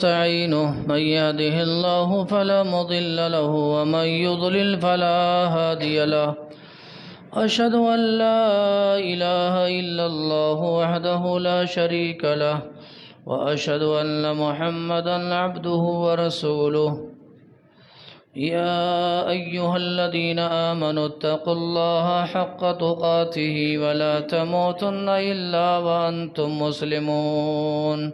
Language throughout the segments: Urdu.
نستعينه من يهده الله فلا مضل له ومن يضلل فلا هادي له أشهد أن لا إله إلا الله وحده لا شريك له وأشهد أن محمدا عبده ورسوله يا أيها الذين آمنوا اتقوا الله حق تقاته ولا تموتن إلا وأنتم مسلمون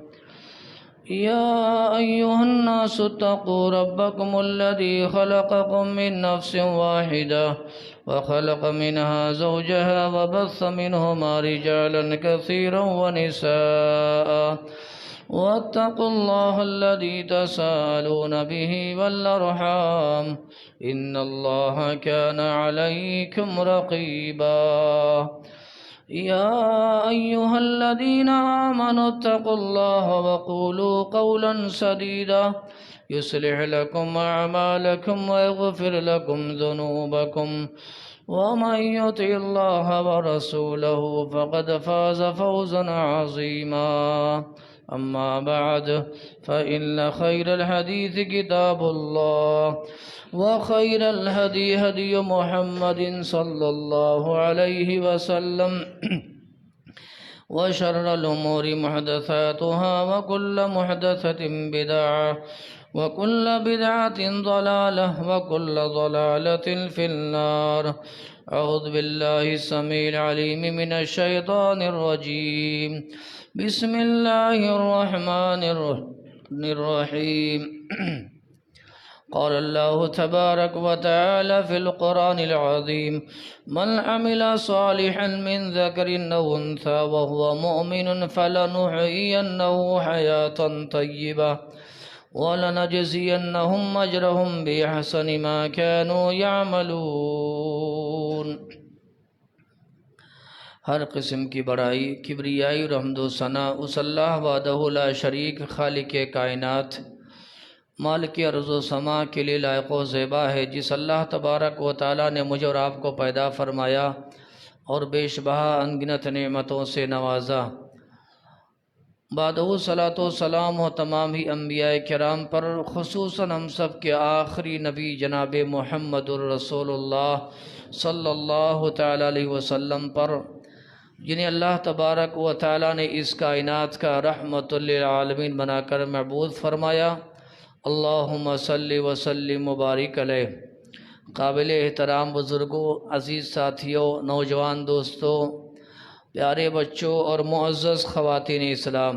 يا أيها الناس اتقوا ربكم الذي خلقكم من نفس واحدة وخلق منها زوجها وبث منهما رجالا كثيرا ونساء واتقوا الله الذي تساءلون به والأرحام إن الله كان عليكم رقيبا يا أيها الذين آمنوا اتقوا الله وقولوا قولا سديدا يصلح لكم أعمالكم ويغفر لكم ذنوبكم ومن يطع الله ورسوله فقد فاز فوزا عظيما أما بعد فإن خير الحديث كتاب الله وخير الهدي هدي محمد صلى الله عليه وسلم وشر الأمور محدثاتها وكل محدثة بدعة وكل بدعة ضلالة وكل ضلالة في النار. أعوذ بالله السميع العليم من الشيطان الرجيم. بسم الله الرحمن الرحيم. قال الله تبارك وتعالى في القرآن العظيم: من عمل صالحا من ذكر أو أنثى وهو مؤمن فلنحيينه حياة طيبة ولنجزينهم أجرهم بأحسن ما كانوا يعملون. ہر قسم کی بڑائی، کبریائی اور حمد و ثنا اس اللہ وحدہ لا شریک خالق کائنات مالک ارض و سما کے لیے لائق و زیبا ہے، جس اللہ تبارک و تعالیٰ نے مجھے اور آپ کو پیدا فرمایا اور بیش بہا انگنت نعمتوں سے نوازا. بعدہ صلاۃ و سلام و تمام ہی انبیاء کرام پر، خصوصاً ہم سب کے آخری نبی جناب محمد الرسول اللہ صلی اللہ تعالیٰ علیہ وسلم پر، جنہیں اللہ تبارک و تعالیٰ نے اس کائنات کا رحمت للعالمین بنا کر معبود فرمایا. اللہم صلی وسلم مبارک علیہ. قابل احترام بزرگوں، عزیز ساتھیوں، نوجوان دوستوں، پیارے بچوں اور معزز خواتین اسلام،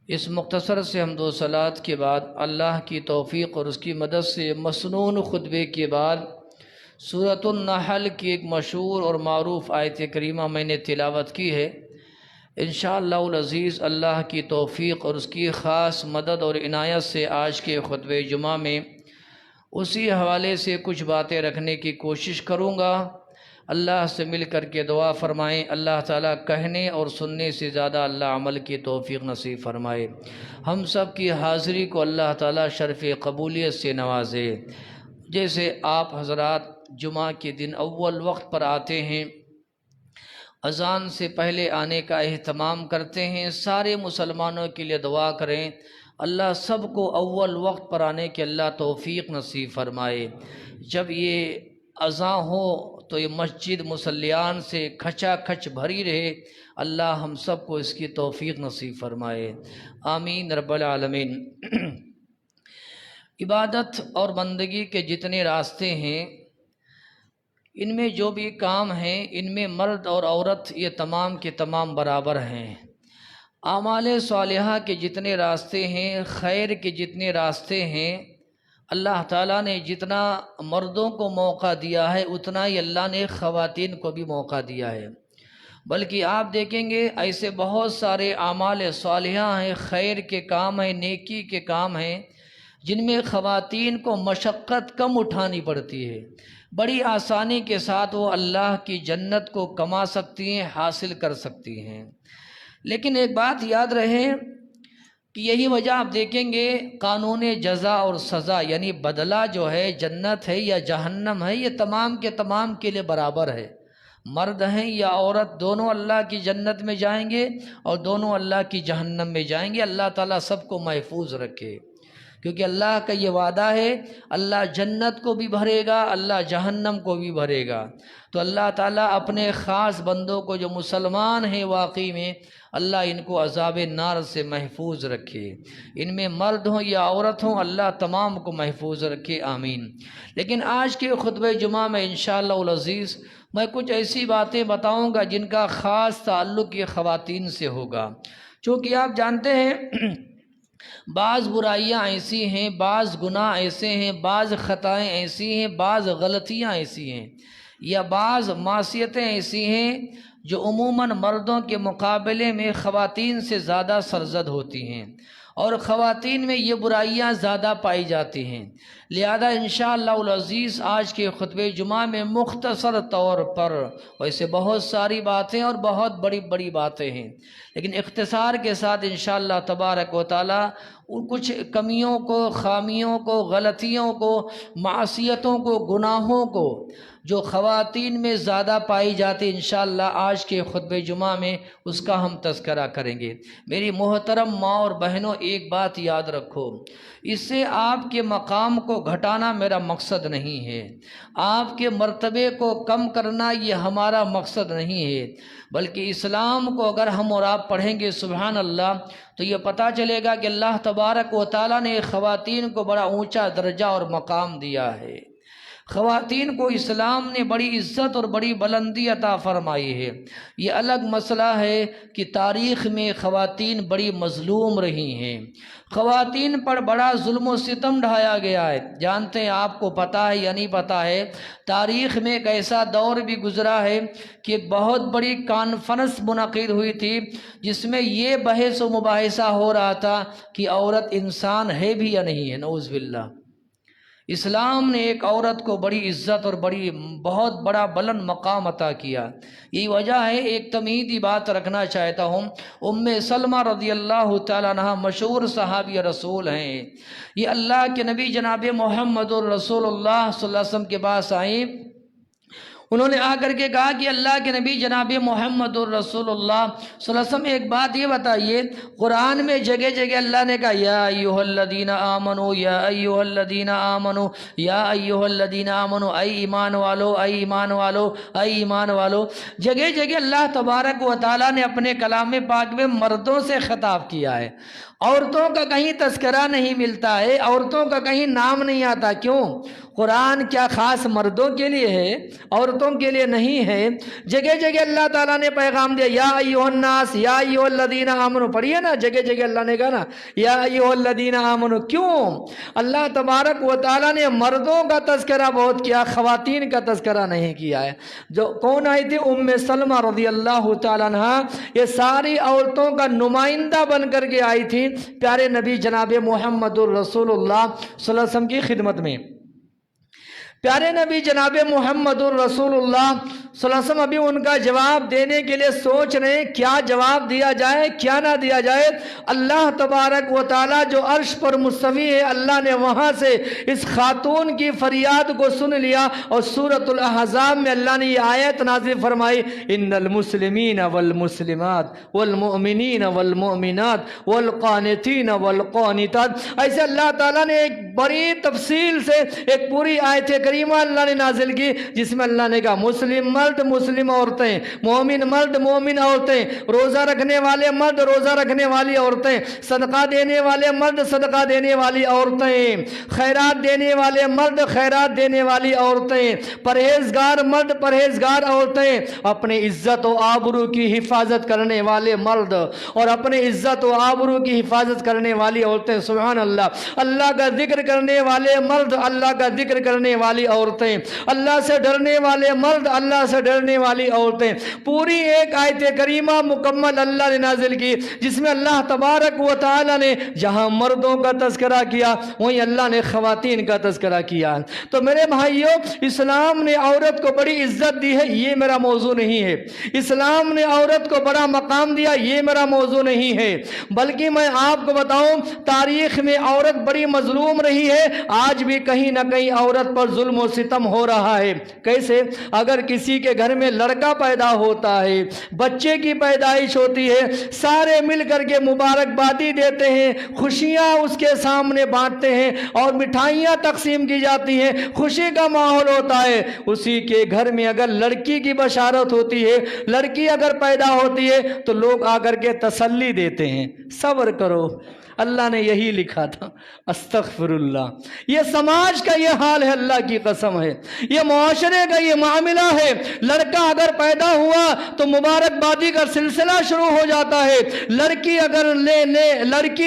اس مختصر سے حمد و صلات کے بعد اللہ کی توفیق اور اس کی مدد سے مسنون خطبے کے بعد سورۃ النحل کی ایک مشہور اور معروف آیت کریمہ میں نے تلاوت کی ہے. انشاءاللہ العزیز اللہ کی توفیق اور اس کی خاص مدد اور عنایت سے آج کے خطبہ جمعہ میں اسی حوالے سے کچھ باتیں رکھنے کی کوشش کروں گا. اللہ سے مل کر کے دعا فرمائیں، اللہ تعالیٰ کہنے اور سننے سے زیادہ اللہ عمل کی توفیق نصیب فرمائے. ہم سب کی حاضری کو اللہ تعالیٰ شرف قبولیت سے نوازے. جیسے آپ حضرات جمعہ کے دن اول وقت پر آتے ہیں، اذان سے پہلے آنے کا اہتمام کرتے ہیں، سارے مسلمانوں کے لیے دعا کریں اللہ سب کو اول وقت پر آنے کے اللہ توفیق نصیب فرمائے. جب یہ اذان ہو تو یہ مسجد مصلیان سے کھچا کھچ بھری رہے. اللہ ہم سب کو اس کی توفیق نصیب فرمائے، آمین رب العالمین. عبادت اور بندگی کے جتنے راستے ہیں، ان میں جو بھی کام ہیں، ان میں مرد اور عورت یہ تمام کے تمام برابر ہیں. اعمال صالحہ کے جتنے راستے ہیں، خیر کے جتنے راستے ہیں، اللہ تعالیٰ نے جتنا مردوں کو موقع دیا ہے اتنا ہی اللہ نے خواتین کو بھی موقع دیا ہے. بلکہ آپ دیکھیں گے ایسے بہت سارے اعمال صالحہ ہیں، خیر کے کام ہیں، نیکی کے کام ہیں، جن میں خواتین کو مشقت کم اٹھانی پڑتی ہے. بڑی آسانی کے ساتھ وہ اللہ کی جنت کو کما سکتی ہیں، حاصل کر سکتی ہیں. لیکن ایک بات یاد رہے کہ یہی وجہ آپ دیکھیں گے قانون جزا اور سزا یعنی بدلہ جو ہے جنت ہے یا جہنم ہے، یہ تمام کے تمام کے لیے برابر ہے. مرد ہیں یا عورت دونوں اللہ کی جنت میں جائیں گے اور دونوں اللہ کی جہنم میں جائیں گے۔ اللہ تعالیٰ سب کو محفوظ رکھے، کیونکہ اللہ کا یہ وعدہ ہے، اللہ جنت کو بھی بھرے گا، اللہ جہنم کو بھی بھرے گا۔ تو اللہ تعالیٰ اپنے خاص بندوں کو جو مسلمان ہیں واقعی میں، اللہ ان کو عذاب نار سے محفوظ رکھے، ان میں مرد ہوں یا عورت ہوں، اللہ تمام کو محفوظ رکھے، آمین۔ لیکن آج کے خطبہ جمعہ میں انشاءاللہ العزیز میں کچھ ایسی باتیں بتاؤں گا جن کا خاص تعلق یہ خواتین سے ہوگا، چونکہ آپ جانتے ہیں بعض برائیاں ایسی ہیں، بعض گناہ ایسے ہیں، بعض خطائیں ایسی ہیں، بعض غلطیاں ایسی ہیں، یا بعض معصیتیں ایسی ہیں جو عموماً مردوں کے مقابلے میں خواتین سے زیادہ سرزد ہوتی ہیں، اور خواتین میں یہ برائیاں زیادہ پائی جاتی ہیں۔ لہذا انشاءاللہ العزیز آج کے خطبہ جمعہ میں مختصر طور پر، ویسے بہت ساری باتیں اور بہت بڑی بڑی باتیں ہیں، لیکن اختصار کے ساتھ انشاءاللہ تبارک و تعالی کچھ کمیوں کو، خامیوں کو، غلطیوں کو، معصیتوں کو، گناہوں کو جو خواتین میں زیادہ پائی جاتی، انشاءاللہ آج کے خطبہ جمعہ میں اس کا ہم تذکرہ کریں گے۔ میری محترم ماں اور بہنوں، ایک بات یاد رکھو، اس سے آپ کے مقام کو گھٹانا میرا مقصد نہیں ہے، آپ کے مرتبے کو کم کرنا یہ ہمارا مقصد نہیں ہے، بلکہ اسلام کو اگر ہم اور آپ پڑھیں گے سبحان اللہ تو یہ پتہ چلے گا کہ اللہ تبارک و تعالیٰ نے خواتین کو بڑا اونچا درجہ اور مقام دیا ہے۔ خواتین کو اسلام نے بڑی عزت اور بڑی بلندی عطا فرمائی ہے۔ یہ الگ مسئلہ ہے کہ تاریخ میں خواتین بڑی مظلوم رہی ہیں، خواتین پر بڑا ظلم و ستم ڈھایا گیا ہے۔ جانتے ہیں، آپ کو پتہ ہے یا نہیں پتہ ہے، تاریخ میں ایک ایسا دور بھی گزرا ہے کہ ایک بہت بڑی کانفرنس منعقد ہوئی تھی جس میں یہ بحث و مباحثہ ہو رہا تھا کہ عورت انسان ہے بھی یا نہیں ہے، نعوذ باللہ۔ اسلام نے ایک عورت کو بڑی عزت اور بہت بڑا بلند مقام عطا کیا۔ یہی وجہ ہے، ایک تمہیدی بات رکھنا چاہتا ہوں، ام سلمہ رضی اللہ تعالیٰ عنہ مشہور صحابی رسول ہیں، یہ اللہ کے نبی جناب محمد الرسول اللہ صلی اللہ علیہ وسلم کے پاس آئیں، انہوں نے آ کر کے کہا کہ اللہ کے نبی جناب محمد الرسول اللہ صلی اللہ علیہ وسلم ایک بات یہ بتائیے، قرآن میں جگہ جگہ اللہ نے کہا یا ایھا الذین آمنوا، یا ایھا الذین آمنوا، یا ایھا الذین آمنوا، اے ایمان والو، اے ایمان والو، اے ایمان والو۔ جگہ جگہ اللہ تبارک و تعالیٰ نے اپنے کلام پاک میں مردوں سے خطاب کیا ہے، عورتوں کا کہیں تذکرہ نہیں ملتا ہے، عورتوں کا کہیں نام نہیں آتا۔ کیوں؟ قرآن کیا خاص مردوں کے لیے ہے؟ عورتوں کے لیے نہیں ہے۔ جگہ جگہ اللہ تعالیٰ نے پیغام دیا یا ایھا الناس، یا ایھا الذین آمنوا، پڑھیے نا، جگہ جگہ اللہ نے کہا نا یا ایھا الذین آمنوا۔ کیوں؟ اللہ تبارک و تعالیٰ نے مردوں کا تذکرہ بہت کیا، خواتین کا تذکرہ نہیں کیا ہے۔ جو کون آئی تھی؟ ام سلمہ رضی اللہ تعالیٰ عنہ، یہ ساری عورتوں کا نمائندہ بن کر کے آئی تھی پیارے نبی جناب محمد الرسول اللہ صلی اللہ علیہ وسلم کی خدمت میں۔ پیارے نبی جناب محمد الرسول اللہ صلی اللہ علیہ وسلم ابھی ان کا جواب دینے کے لیے سوچ رہے ہیں کیا جواب دیا جائے، کیا نہ دیا جائے۔ اللہ تبارک و تعالیٰ جو عرش پر مستوی ہے، اللہ نے وہاں سے اس خاتون کی فریاد کو سن لیا، اور سورۃ الاحزاب میں اللہ نے یہ آیت نازل فرمائی، ان المسلمین والمسلمات والمؤمنین والمؤمنات والقانتین والقانتات۔ ایسے اللہ تعالیٰ نے ایک بڑی تفصیل سے ایک پوری آیت کریمہ اللہ نے نازل کی، جس میں اللہ نے کہا مسلم مرد مسلم عورتیں، مومن مرد مومن عورتیں، روزہ رکھنے والے مرد روزہ رکھنے والی عورتیں، صدقہ دینے والے مرد صدقہ دینے والی عورتیں، خیرات دینے والے مرد خیرات دینے والی عورتیں، پرہیزگار مرد پرہیزگار عورتیں، اپنے عزت و آبرو کی حفاظت کرنے والے مرد اور اپنے عزت و آبرو کی حفاظت کرنے والی عورتیں۔ سبحان اللہ۔ اللہ کا ذکر کرنے والے مرد، اللہ کا ذکر کرنے والی عورتیں، اللہ سے ڈرنے والے مرد، اللہ سے ڈرنے والی عورتیں۔ پوری ایک آیت کریمہ مکمل اللہ نے نازل کی، جس میں اللہ تبارک و تعالی نے جہاں مردوں کا تذکرہ کیا وہیں اللہ نے خواتین کا تذکرہ کیا۔ تو میرے بھائیوں، اسلام نے عورت کو بڑی عزت دی ہے، یہ میرا موضوع نہیں ہے۔ اسلام نے عورت کو بڑا مقام دیا، یہ میرا موضوع نہیں ہے، بلکہ میں آپ کو بتاؤں تاریخ میں عورت بڑی مظلوم رہی ہے، آج بھی کہیں نہ کہیں عورت پر ظلم و ستم ہو رہا ہے۔ کیسے؟ اگر کسی کے گھر میں لڑکا پیدا ہوتا ہے، بچے کی پیدائش ہوتی ہے، سارے مل کر کے مبارکبادی دیتے ہیں، خوشیاں اس کے سامنے بانٹتے ہیں اور مٹھائیاں تقسیم کی جاتی ہیں، خوشی کا ماحول ہوتا ہے۔ اسی کے گھر میں اگر لڑکی کی بشارت ہوتی ہے، لڑکی اگر پیدا ہوتی ہے تو لوگ آ کر کے تسلی دیتے ہیں، صبر کرو، اللہ نے یہی لکھا تھا۔ استغفر اللہ، یہ سماج کا یہ حال ہے، اللہ کی قسم ہے، یہ معاشرے کا یہ معاملہ ہے۔ لڑکا اگر پیدا ہوا تو مبارکبادی کا سلسلہ شروع ہو جاتا ہے، لڑکی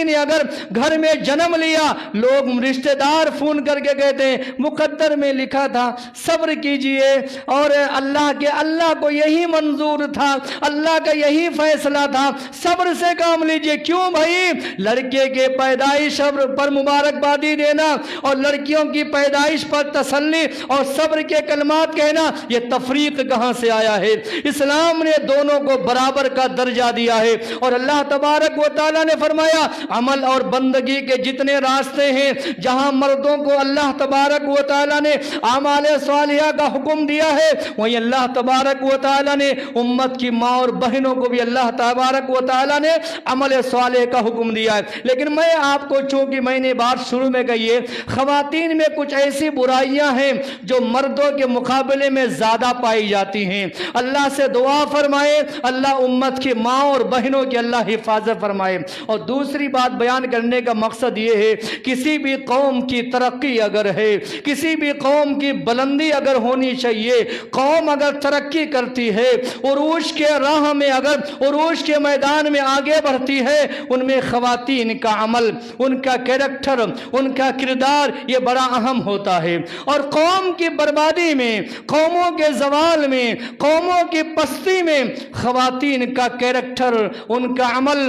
نے اگر گھر میں جنم لیا، لوگ رشتہ دار فون کر کے کہتے ہیں مقدر میں لکھا تھا، صبر کیجئے، اور اللہ کو یہی منظور تھا، اللہ کا یہی فیصلہ تھا، صبر سے کام لیجئے۔ کیوں بھائی؟ لڑکے کے پیدائش پر مبارکبادی دینا اور لڑکیوں کی پیدائش پر تسلی اور صبر کے کلمات کہنا، یہ تفریق کہاں سے آیا ہے؟ اسلام نے دونوں کو برابر کا درجہ دیا ہے، اور اللہ تبارک و تعالیٰ نے فرمایا عمل اور بندگی کے جتنے راستے ہیں، جہاں مردوں کو اللہ تبارک و تعالیٰ نے اعمال صالحہ کا حکم دیا ہے، وہیں اللہ تبارک و تعالیٰ نے امت کی ماں اور بہنوں کو بھی اللہ تبارک و تعالیٰ نے عمل صالح کا حکم دیا ہے۔ لیکن میں آپ کو، چونکہ میں نے بات شروع میں کہی ہے، خواتین میں کچھ ایسی برائیاں ہیں جو مردوں کے مقابلے میں زیادہ پائی جاتی ہیں۔ اللہ سے دعا فرمائے اللہ امت کی ماں اور بہنوں کی اللہ حفاظت فرمائے۔ اور دوسری بات بیان کرنے کا مقصد یہ ہے، کسی بھی قوم کی ترقی اگر ہے، کسی بھی قوم کی بلندی اگر ہونی چاہیے، قوم اگر ترقی کرتی ہے، عروج کے راہ میں اگر عروج کے میدان میں آگے بڑھتی ہے، ان میں خواتین کا عمل، ان کا کیریکٹر، ان کا کردار یہ بڑا اہم ہوتا ہے۔ اور قوم کی بربادی میں، قوموں کے زوال میں، قوموں کی پستی میں خواتین کا کیریکٹر، ان کا عمل،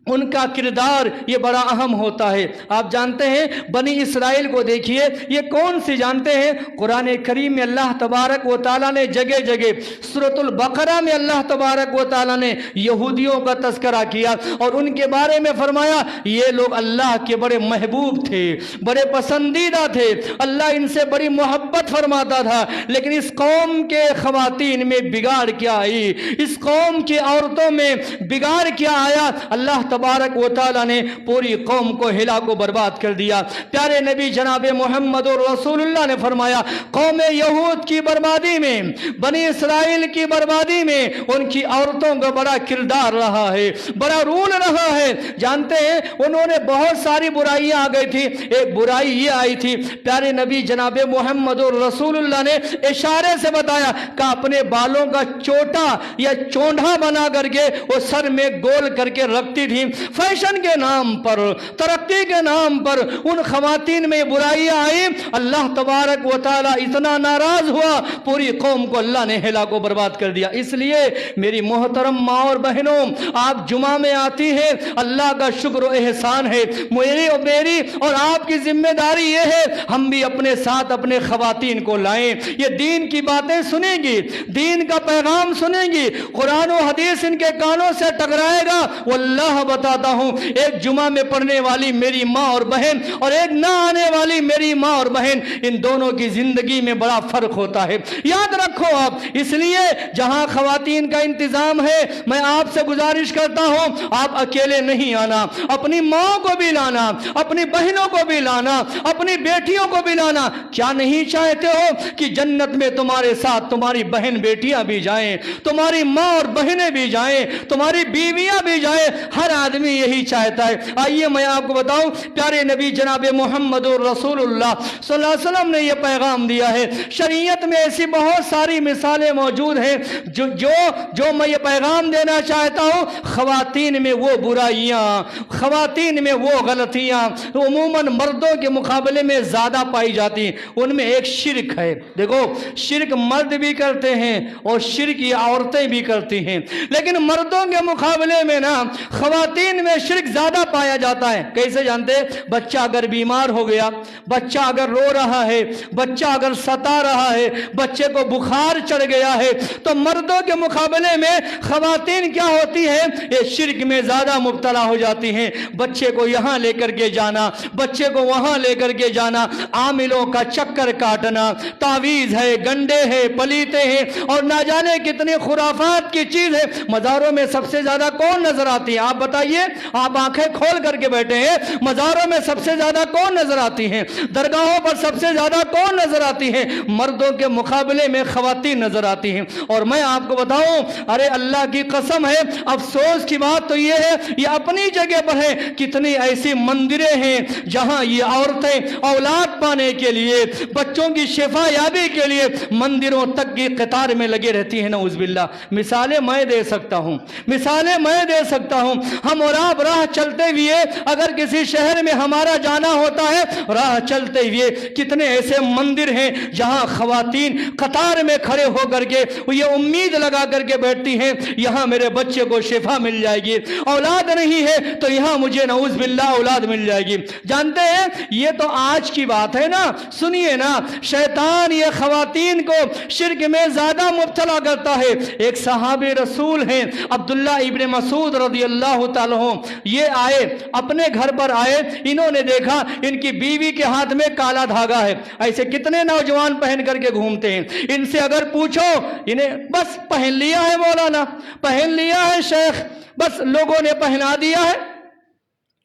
ان کا کردار یہ بڑا اہم ہوتا ہے۔ آپ جانتے ہیں بنی اسرائیل کو دیکھیے، یہ کون سی جانتے ہیں؟ قرآن کریم میں اللہ تبارک و تعالیٰ نے جگہ جگہ، سورۃ البقرہ میں اللہ تبارک و تعالیٰ نے یہودیوں کا تذکرہ کیا اور ان کے بارے میں فرمایا یہ لوگ اللہ کے بڑے محبوب تھے، بڑے پسندیدہ تھے، اللہ ان سے بڑی محبت فرماتا تھا۔ لیکن اس قوم کے خواتین میں بگاڑ کیا آئی، اس قوم کی عورتوں میں بگاڑ کیا آیا؟ اللہ تبارک و تعالیٰ نے پوری قوم کو ہلاک و برباد کر دیا۔ پیارے نبی جناب محمد رسول اللہ نے فرمایا قوم یہود کی بربادی میں، بنی اسرائیل کی بربادی میں ان کی عورتوں کا بڑا کردار رہا ہے، بڑا رول رہا ہے۔ جانتے ہیں انہوں نے بہت ساری برائیاں آ گئی تھی، ایک برائی یہ آئی تھی، پیارے نبی جناب محمد رسول اللہ نے اشارے سے بتایا کہ اپنے بالوں کا چوٹا یا چونڈا بنا کر کے وہ سر میں گول کر کے رکھتی تھی۔ فیشن کے نام پر، ترقی کے نام پر ان خواتین میں برائیاں آئی، اللہ تبارک و تعالیٰ اتنا ناراض ہوا، پوری قوم کو اللہ نے ہلاک و برباد کر دیا۔ اس لیے میری محترم ماں اور بہنوں، آپ جمعہ میں آتی ہیں، اللہ کا شکر و احسان ہے، میری اور آپ کی ذمہ داری یہ ہے ہم بھی اپنے ساتھ اپنے خواتین کو لائیں، یہ دین کی باتیں سنیں گی، دین کا پیغام سنیں گی، قرآن و حدیث ان کے کانوں سے ٹکرائے گا۔ واللہ بتاتا ہوں ایک جمعہ میں پڑھنے والی میری ماں اور بہن اور ایک نہ آنے والی میری ماں اور بہن، ان دونوں کی زندگی میں بڑا فرق ہوتا ہے، یاد رکھو آپ۔ اس لیے جہاں خواتین کا انتظام ہے، میں آپ سے گزارش کرتا ہوں آپ اکیلے نہیں آنا، اپنی ماں کو بھی لانا، اپنی بہنوں کو بھی لانا، اپنی بیٹیوں کو بھی لانا۔ کیا نہیں چاہتے ہو کہ جنت میں تمہارے ساتھ تمہاری بہن بیٹیاں بھی جائیں، تمہاری ماں اور بہنیں بھی جائیں، تمہاری بیویاں بھی جائیں؟ ہر آدمی یہی چاہتا ہے۔ آئیے میں آپ کو بتاؤں، پیارے نبی جناب محمد رسول اللہ صلی اللہ علیہ وسلم نے یہ پیغام دیا ہے۔ شریعت میں ایسی بہت ساری مثالیں موجود ہیں جو میں یہ پیغام دینا چاہتا ہوں، خواتین میں وہ برائیاں، خواتین میں وہ غلطیاں عموماً مردوں کے مقابلے میں زیادہ پائی جاتی ہیں، ان میں ایک شرک ہے۔ دیکھو شرک مرد بھی کرتے ہیں اور شرک یہ عورتیں بھی کرتی ہیں، لیکن مردوں کے مقابلے میں نا خواتین خواتین میں شرک زیادہ پایا جاتا ہے۔ کیسے جانتے؟ بچہ اگر بیمار ہو گیا، بچہ اگر رو رہا ہے، بچہ اگر ستا رہا ہے، بچے کو بخار چڑھ گیا ہے، تو مردوں کے مقابلے میں خواتین کیا ہوتی ہیں؟ یہ شرک میں زیادہ مبتلا ہو جاتی ہیں۔ بچے کو یہاں لے کر کے جانا، بچے کو وہاں لے کر کے جانا، عاملوں کا چکر کاٹنا، تعویذ ہے، گنڈے ہیں، پلیتے ہیں، اور نہ جانے کتنے خرافات کی چیز ہے۔ مزاروں میں سب سے زیادہ کون نظر آتی ہے؟ آپ بتائیے، آپ آنکھیں کھول کر کے بیٹھے ہیں، مزاروں میں سب سے زیادہ کون نظر آتی ہیں؟ درگاہوں پر سب سے زیادہ کون نظر آتی ہیں؟ مردوں کے مقابلے میں خواتین نظر آتی ہیں۔ اور میں آپ کو بتاؤں، ارے اللہ کی قسم ہے، افسوس کی بات تو یہ ہے، یہ اپنی جگہ پر ہے، کتنی ایسی مندریں ہیں جہاں یہ عورتیں اولاد پانے کے لیے، بچوں کی شفا یابی کے لیے مندروں تک کی قطار میں لگے رہتی ہیں۔ نعوذ باللہ، مثالیں میں دے سکتا ہوں، مثالیں میں دے سکتا ہوں۔ ہم اور آپ راہ چلتے ہوئے اگر کسی شہر میں ہمارا جانا ہوتا ہے، راہ چلتے ہوئے کتنے ایسے مندر ہیں جہاں خواتین قطار میں کھڑے ہو کر کے یہ امید لگا کر کے بیٹھتی ہیں، یہاں میرے بچے کو شفا مل جائے گی، اولاد نہیں ہے تو یہاں مجھے نعوذ باللہ اولاد مل جائے گی۔ جانتے ہیں یہ تو آج کی بات ہے نا، سنیے نا، شیطان یہ خواتین کو شرک میں زیادہ مبتلا کرتا ہے۔ ایک صحابی رسول ہیں عبداللہ ابن مسعود رضی اللہ تعالیٰ عنہ، یہ آئے اپنے گھر پر آئے، انہوں نے دیکھا ان کی بیوی کے ہاتھ میں کالا دھاگا ہے۔ ایسے کتنے نوجوان پہن کر کے گھومتے ہیں، ان سے اگر پوچھو انہیں بس پہن لیا ہے مولانا، پہن لیا ہے شیخ، بس لوگوں نے پہنا دیا ہے۔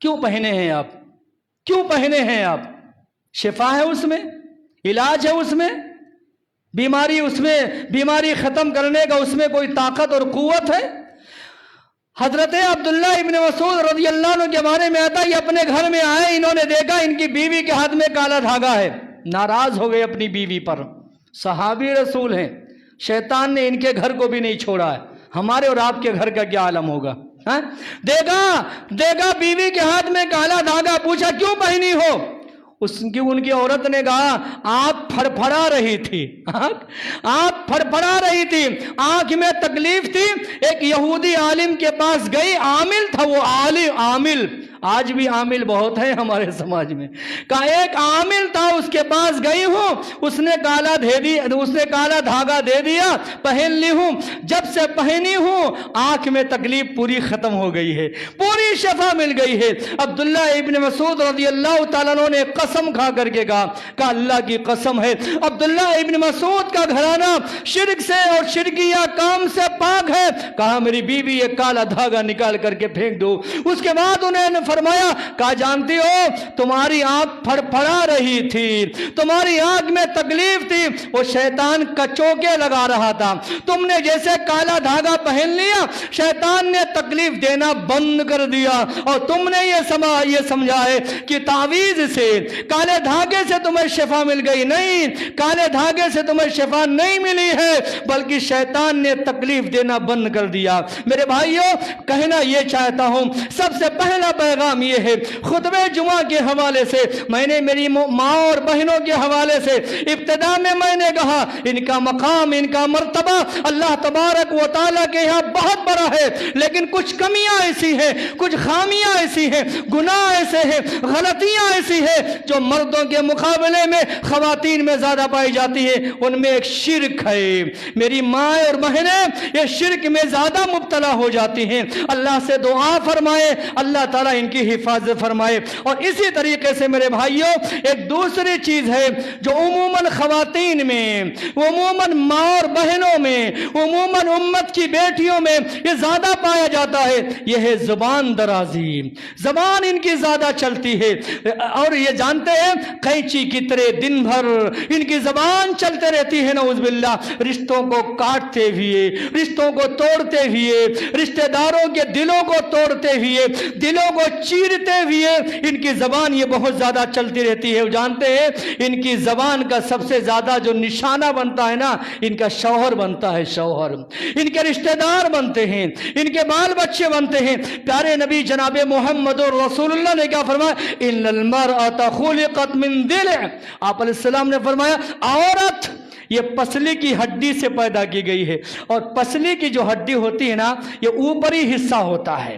کیوں پہنے ہیں آپ؟ کیوں پہنے ہیں آپ؟ شفا ہے اس میں، علاج ہے اس میں، بیماری اس میں، بیماری ختم کرنے کا اس میں کوئی طاقت اور قوت ہے؟ حضرت عبداللہ ابن مسعود رضی اللہ عنہ کے بارے میں آتا، یہ اپنے گھر میں آئے، انہوں نے دیکھا ان کی بیوی کے ہاتھ میں کالا دھاگا ہے، ناراض ہو گئے اپنی بیوی پر۔ صحابی رسول ہیں، شیطان نے ان کے گھر کو بھی نہیں چھوڑا ہے، ہمارے اور آپ کے گھر کا کیا عالم ہوگا؟ دیکھا بیوی کے ہاتھ میں کالا دھاگا، پوچھا کیوں پہنی ہو؟ ان کی عورت نے کہا آپ پھڑپھڑا رہی تھی، آپ پھڑپھڑا رہی تھی، آنکھ میں تکلیف تھی۔ ایک یہودی عالم کے پاس گئی، عامل تھا وہ، عامل، آج بھی عامل بہت ہیں ہمارے سماج میں، کہا ایک عامل تھا اس کے پاس گئی ہوں، اس نے کالا دھاگا دے دیا، پہن لی ہوں، جب سے پہنی ہوں آنکھ میں تکلیف پوری ختم ہو گئی ہے، پوری شفا مل گئی ہے۔ عبداللہ ابن مسعود رضی اللہ تعالیٰ عنہ نے قسم کھا کر کے کہا اللہ کی قسم ہے عبداللہ ابن مسعود کا گھرانہ شرک سے اور شرکیہ کام سے پاک ہے، کہا میری بیوی یہ کالا دھاگا نکال کر کے پھینک دو۔ اس کے بعد انہوں نے فرمایا، کہا جانتی ہو تمہاری آنکھ پھڑپھڑا رہی تھی، تمہاری آنکھ میں تکلیف تھی، وہ شیطان کچوکے لگا رہا تھا، تم نے جیسے کالا دھاگا پہن لیا شیطان نے تکلیف دینا بند کر دیا، اور تم نے یہ سمجھا ہے کہ تعویذ سے، کالے دھاگے سے تمہیں شفا مل گئی، نہیں، کالے دھاگے سے تمہیں شفا نہیں ملی ہے بلکہ شیطان نے تکلیف دینا بند کر دیا۔ میرے بھائیوں کہنا یہ چاہتا ہوں، سب سے پہلا پیغام یہ ہے، خطبہ جمعہ کے حوالے سے میں نے میری ماں اور بہنوں کے حوالے سے ابتدا میں نے کہا ان کا مقام، ان کا مرتبہ اللہ تبارک و تعالیٰ کے یہاں بہت بڑا ہے، لیکن کچھ کمیاں ایسی ہیں، کچھ خامیاں ایسی ہیں، گناہ ایسے ہیں، غلطیاں ایسی ہیں جو مردوں کے مقابلے میں خواتین میں زیادہ پائی جاتی ہے۔ ان میں ایک شرک ہے، میری ماں اور بہنیں یہ شرک میں زیادہ مبتلا ہو جاتی ہیں۔ اللہ سے دعا فرمائے اللہ تعالیٰ ان کی حفاظت فرمائے۔ اور اسی طریقے سے میرے بھائیوں ایک دوسری چیز ہے جو عموماً خواتین میں، عموماً ماں اور بہنوں میں، عموماً امت کی بیٹیوں میں یہ زیادہ پایا جاتا ہے، یہ ہے زبان درازی، زبان ان کی زیادہ چلتی ہے۔ اور یہ جانتے ہیں قینچی کی طرح دن بھر ان کی زبان چلتے رہتی ہے، نعوذ باللہ، رشتوں کو کاٹتے ہوئے، رشتوں کو توڑتے ہوئے، رشتہ داروں کے دلوں کو توڑتے ہوئے، دلوں کو چیرتے ہوئے ان کی زبان یہ بہت زیادہ چلتی رہتی ہے۔ جانتے ہیں ان کی زبان کا سب سے زیادہ جو نشانہ بنتا ہے نا، ان کا شوہر بنتا ہے، شوہر، ان کے رشتہ دار بنتے ہیں، ان کے بال بچے بنتے ہیں۔ پیارے نبی جناب محمد رسول اللہ نے کیا فرمایا، ان المرأة خلقت من ضلع، آپ علیہ السلام نے فرمایا عورت یہ پسلی کی ہڈی سے پیدا کی گئی ہے، اور پسلی کی جو ہڈی ہوتی ہے نا یہ اوپری حصہ ہوتا ہے،